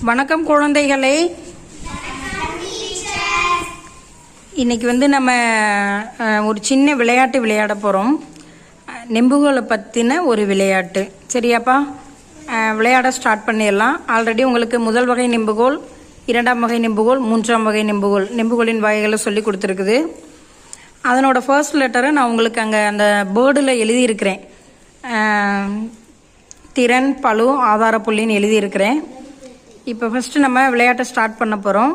வணக்கம் குழந்தைகளே. இன்னைக்கு நம்ம ஒரு சின்ன விளையாட்டு விளையாட போகிறோம். நெம்புகோலை பற்றின ஒரு விளையாட்டு. சரியாப்பா? விளையாட ஸ்டார்ட் பண்ணிடலாம். ஆல்ரெடி உங்களுக்கு முதல் வகை நெம்புகோல், இரண்டாம் வகை நெம்புகோல், மூன்றாம் வகை நெம்புகோல், நெம்புகோலின் வகைகளை சொல்லி கொடுத்துருக்குது. அதனோட ஃபர்ஸ்ட் லெட்டரை நான் உங்களுக்கு அங்கே அந்த போர்டில் எழுதியிருக்கிறேன். திறன், பளு, ஆதாரப்புள்ளின்னு எழுதியிருக்கிறேன். இப்போ ஃபஸ்ட்டு நம்ம விளையாட்டை ஸ்டார்ட் பண்ண போகிறோம்.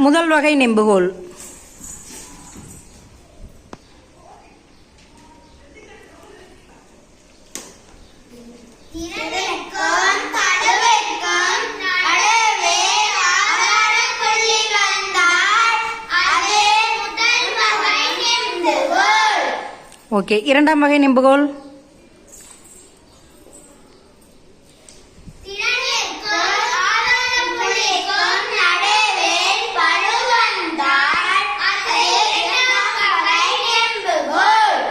முதல் வகை நெம்புகோல். ஓகே, இரண்டாம் வகை நெம்புகோல்.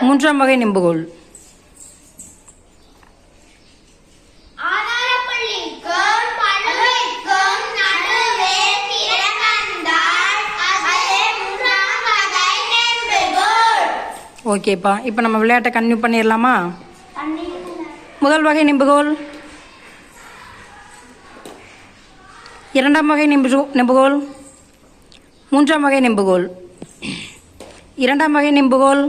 மூன்றாம் வகை நெம்புகோல். ஓகேப்பா, இப்போ நம்ம விளையாட்டை கன்டினியூ பண்ணிடலாமா? முதல் வகை நெம்புகோல், இரண்டாம் வகை நெம்புகோல், மூன்றாம் வகை நெம்புகோல், இரண்டாம் வகை நெம்புகோல்,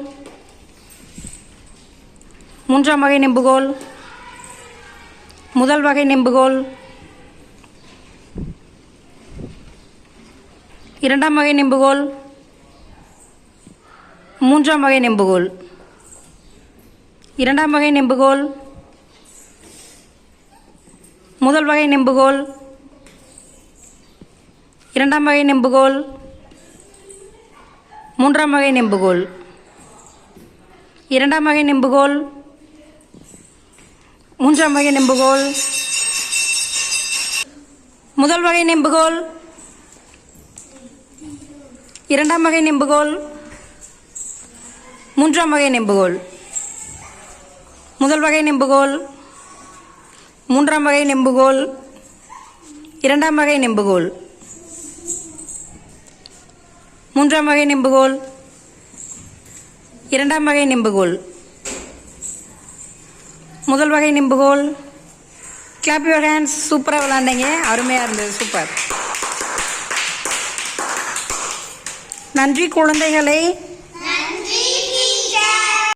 மூன்றாம் வகை நெம்புகோல், முதல் வகை நெம்புகோல், இரண்டாம் வகை நெம்புகோல், மூன்றாம் வகை நெம்புகோல், இரண்டாம் வகை நெம்புகோல், முதல் வகை நெம்புகோல், இரண்டாம் வகை நெம்புகோல், மூன்றாம் வகை நெம்புகோல், இரண்டாம் வகை நெம்புகோல், மூன்றாம் வகை நெம்புகோல், முதல் வகை நெம்புகோல், இரண்டாம் வகை நெம்புகோல், மூன்றாம் வகை நெம்புகோல், முதல் வகை நெம்புகோல், மூன்றாம் வகை நெம்புகோல், இரண்டாம் வகை நெம்புகோல், மூன்றாம் வகை நெம்புகோல், இரண்டாம் வகை நெம்புகோல், முதல் வகை நெம்புகோல். Clap your hands. சூப்பராக விளாண்டீங்க, அருமையாக இருந்தது, சூப்பர். நன்றி குழந்தைகளே.